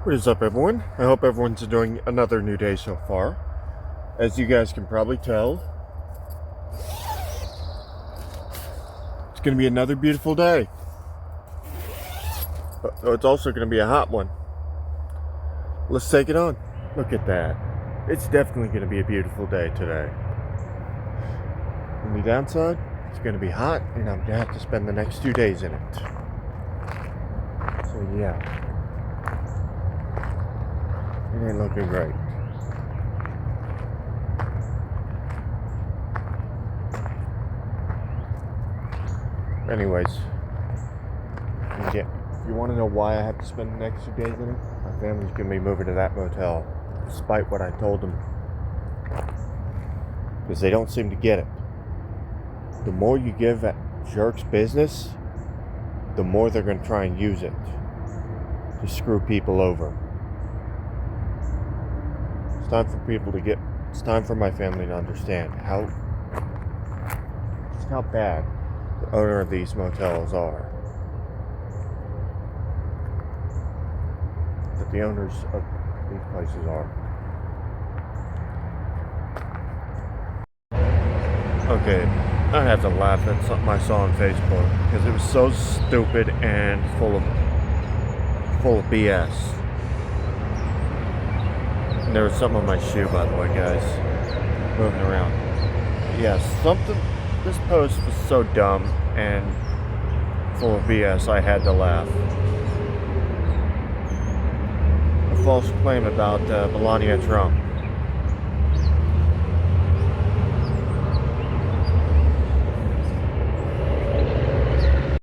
What is up, everyone? I hope everyone's enjoying another new day so far. As you guys can probably tell, it's going to be another beautiful day. It's also going to be a hot one. Let's take it on. Look at that. It's definitely going to be a beautiful day today. On the downside, it's going to be hot, and I'm going to have to spend the next 2 days in it. So yeah. It ain't looking great. Anyways, yeah, if you want to know why I have to spend the next 2 days in it, my family's going to be moving to that motel, despite what I told them. Because they don't seem to get it. The more you give that jerk's business, the more they're going to try and use it to screw people over. It's time for my family to understand just how bad the owner of these motels are. That the owners of these places are. Okay, I have to laugh at something I saw on Facebook because it was so stupid and full of BS. And there was something on my shoe, by the way, guys, moving around. Yeah, this post was so dumb and full of BS, I had to laugh. A false claim about Melania Trump.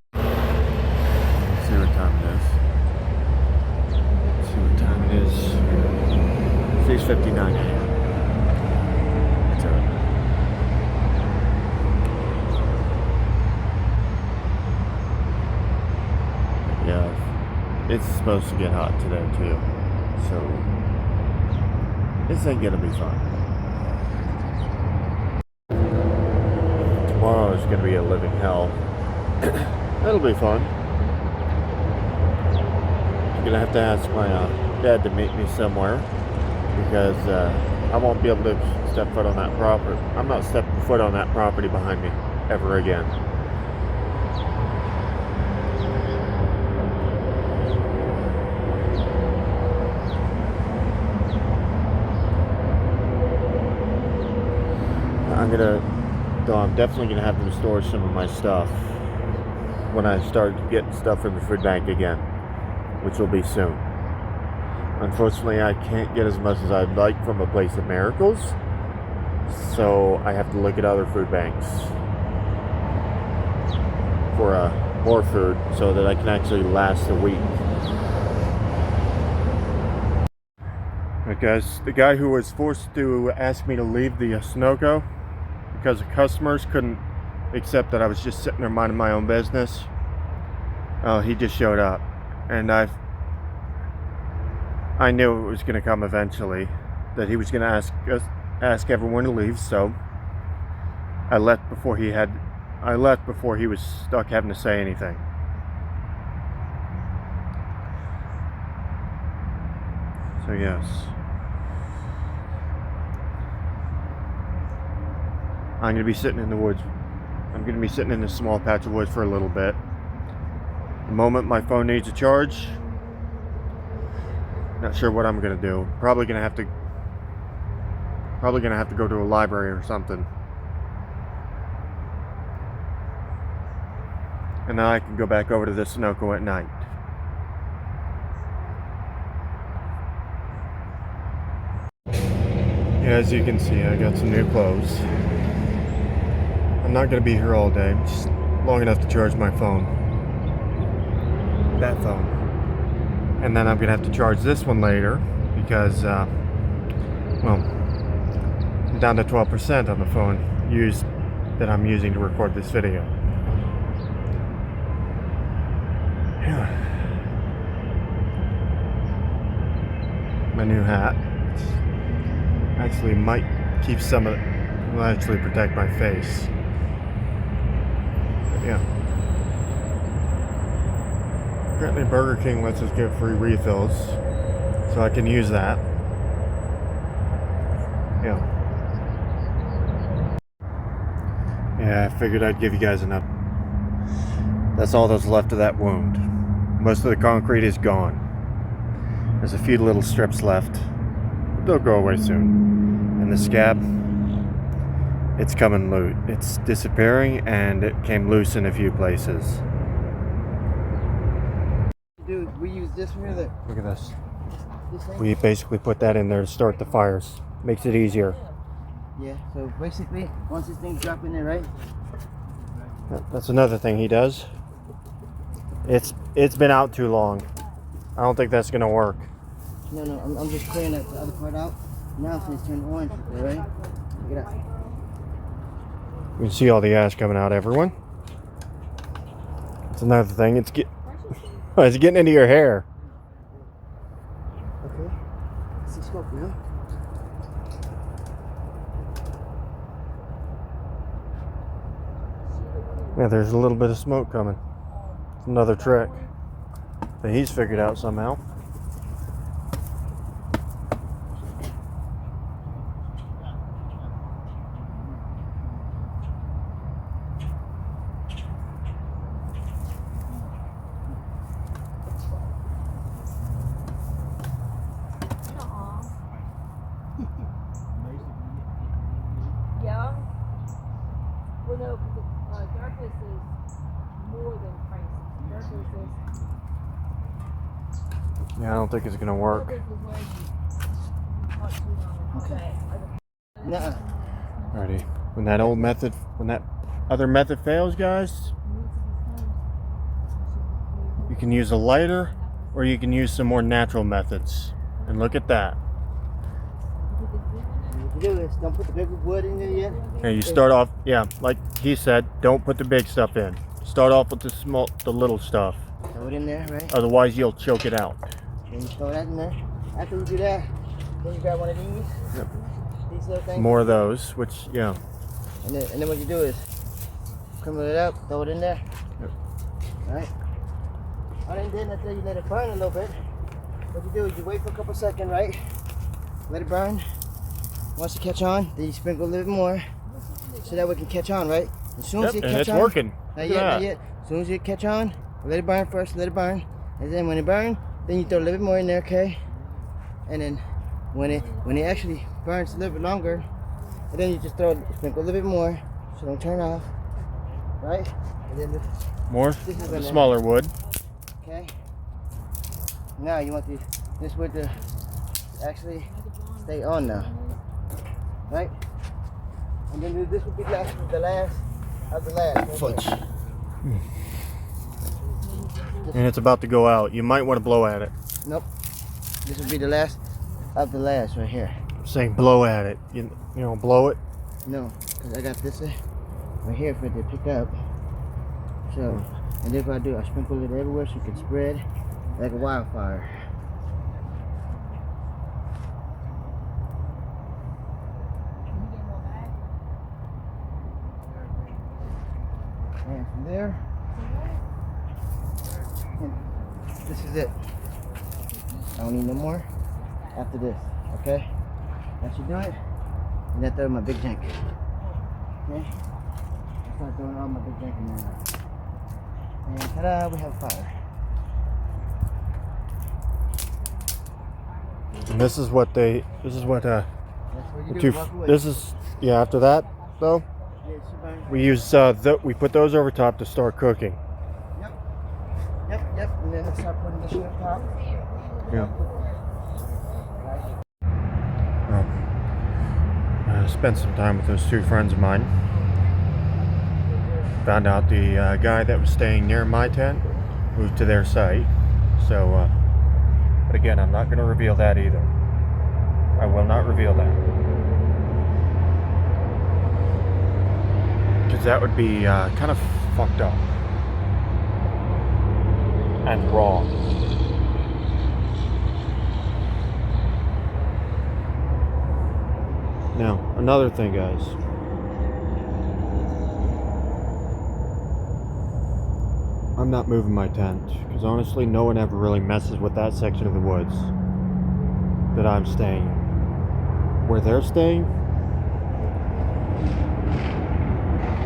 Let's see what time it is. 6:59 a.m. That's all right. Yeah, it's supposed to get hot today too, so this ain't gonna be fun. Tomorrow is gonna be a living hell. That'll be fun. I'm gonna have to ask my dad to meet me somewhere. Because I won't be able to step foot on that property. I'm not stepping foot on that property behind me ever again. I'm definitely gonna have to restore some of my stuff when I start getting stuff from the food bank again, which will be soon. Unfortunately, I can't get as much as I'd like from a place of miracles, so I have to look at other food banks for more food so that I can actually last a week. Alright guys, the guy who was forced to ask me to leave the Sunoco because the customers couldn't accept that I was just sitting there minding my own business, he just showed up, and I knew it was going to come eventually, that he was going to ask everyone to leave, so I left before he was stuck having to say anything. So yes. I'm going to be sitting in the woods. I'm going to be sitting in this small patch of woods for a little bit. The moment my phone needs a charge, not sure what I'm gonna do. Probably gonna have to go to a library or something, and then I can go back over to the Sunoco at night. Yeah, as you can see, I got some new clothes. I'm not gonna be here all day, just long enough to charge my phone. That phone. And then I'm going to have to charge this one later because, well, I'm down to 12% on the phone that I'm using to record this video. Yeah. My new hat actually might keep some of it, will actually protect my face. But yeah. Apparently Burger King lets us get free refills so I can use that. Yeah. Yeah, I figured I'd give you guys enough. That's all that's left of that wound. Most of the concrete is gone. There's a few little strips left. They'll go away soon. And the scab, it's coming loose. It's disappearing, and it came loose in a few places. Dude, we use this one. Look at this. We basically put that in there to start the fires. Makes it easier. Yeah, so basically, once this thing's dropped in there, right? That's another thing he does. It's been out too long. I don't think that's gonna work. No, I'm just clearing that the other part out. Now it's turned orange, right? Check it out. You can see all the ash coming out, everyone. It's another thing. It's getting into your hair. Okay. See smoke now. Yeah, there's a little bit of smoke coming. It's another trick that he's figured out somehow. Yeah. Well, no, because darkness is more than crazy. Darkness is. Yeah, I don't think it's gonna work. Darkness is where you talk too long. Okay. Nuh-uh. Alrighty. When that other method fails, guys, you can use a lighter, or you can use some more natural methods. And look at that. What you do is don't put the big wood in there yet. Okay, you start off, yeah, like he said, don't put the big stuff in. Start off with the little stuff. Throw it in there, right? Otherwise, you'll choke it out. Then you throw that in there. After you do that, then you grab one of these. Yep. These little things. More of those, which, yeah. And then what you do is crumble it up, throw it in there. Yep. Right? And then after you let it burn a little bit, what you do is you wait for a couple seconds, right? Let it burn. Once it catch on, then you sprinkle a little bit more so that we can catch on, right? As soon as it and catch it's on, working. not yet. As soon as it catch on, let it burn first, let it burn. And then when it burns, then you throw a little bit more in there, okay? And then when it actually burns a little bit longer, and then you just sprinkle a little bit more so don't turn off, right? And then More, the smaller wood. okay. Now you want this wood to actually stay on now, right? And then this will be the last of the last. Fudge. And it's about to go out. You might want to blow at it. Nope. This will be the last of the last right here. I'm saying blow at it. You know, blow it. No, because I got this right here for it to pick up. So, and then what I do, I sprinkle it everywhere so it can spread like a wildfire. And from there, this is it. I don't need no more after this, okay? That should do it. And then throw my big tank. Okay? I start throwing all my big tank in there. And ta-da, we have fire. And this is what That's what you do, walk away. this is, yeah, after that, though, Yeah, it should burn. we use, we put those over top to start cooking. Yep. And then I start putting the shit on top. Yeah. I spent some time with those two friends of mine. Found out the guy that was staying near my tent moved to their site. So, but again, I'm not going to reveal that either. I will not reveal that. Because that would be kind of fucked up. And wrong. Now, another thing, guys. I'm not moving my tent, because honestly, no one ever really messes with that section of the woods. that I'm staying. Where they're staying,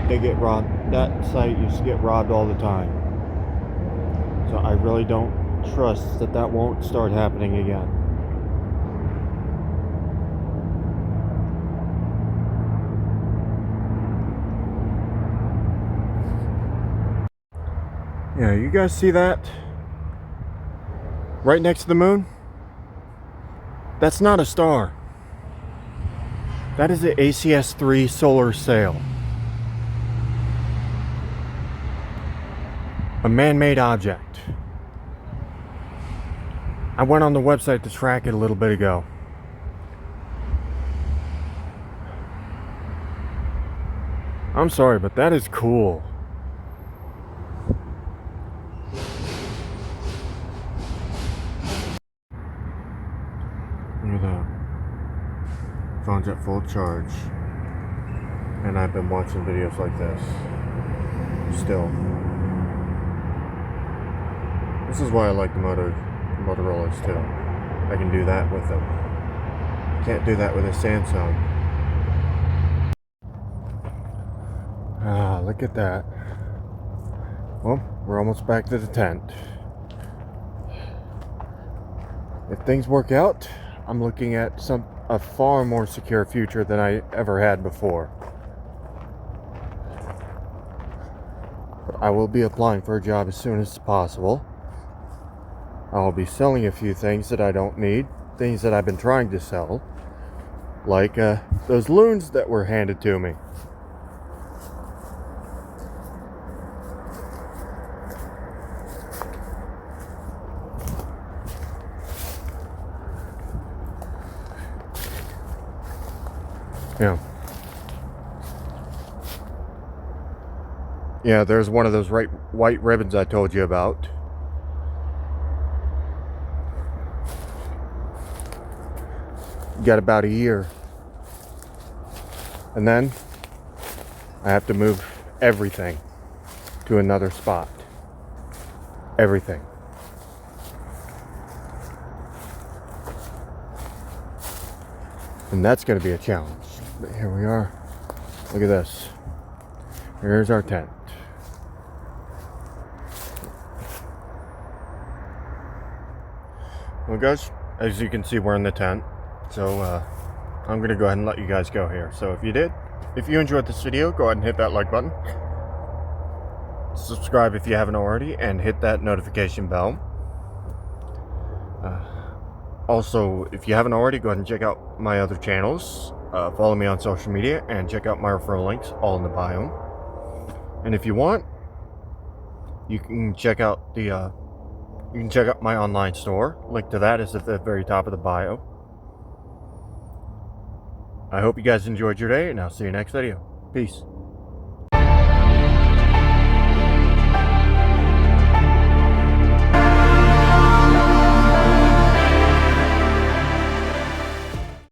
they get robbed. That site used to get robbed all the time. So I really don't trust that that won't start happening again. Yeah, you guys see that? Right next to the moon? That's not a star. That is the ACS-3 solar sail. A man-made object. I went on the website to track it a little bit ago. I'm sorry, but that is cool. Look at that. Phone's at full charge. And I've been watching videos like this. Still. This is why I like the Motorola's too. I can do that with them. Can't do that with a Samsung. Ah, look at that. Well, we're almost back to the tent. If things work out, I'm looking at a far more secure future than I ever had before. But I will be applying for a job as soon as possible. I'll be selling a few things that I don't need, things that I've been trying to sell, like those loons that were handed to me. Yeah, there's one of those white ribbons I told you about. Got about a year. And then I have to move everything to another spot. Everything. And that's going to be a challenge. But here we are. Look at this. Here's our tent. Well guys, as you can see, we're in the tent. So I'm going to go ahead and let you guys go here. So if you enjoyed this video, go ahead and hit that like button. Subscribe if you haven't already, and hit that notification bell. Also, if you haven't already, go ahead and check out my other channels. Follow me on social media and check out my referral links, all in the bio. And if you want, you can check out my online store. Link to that is at the very top of the bio. I hope you guys enjoyed your day, and I'll see you next video. Peace.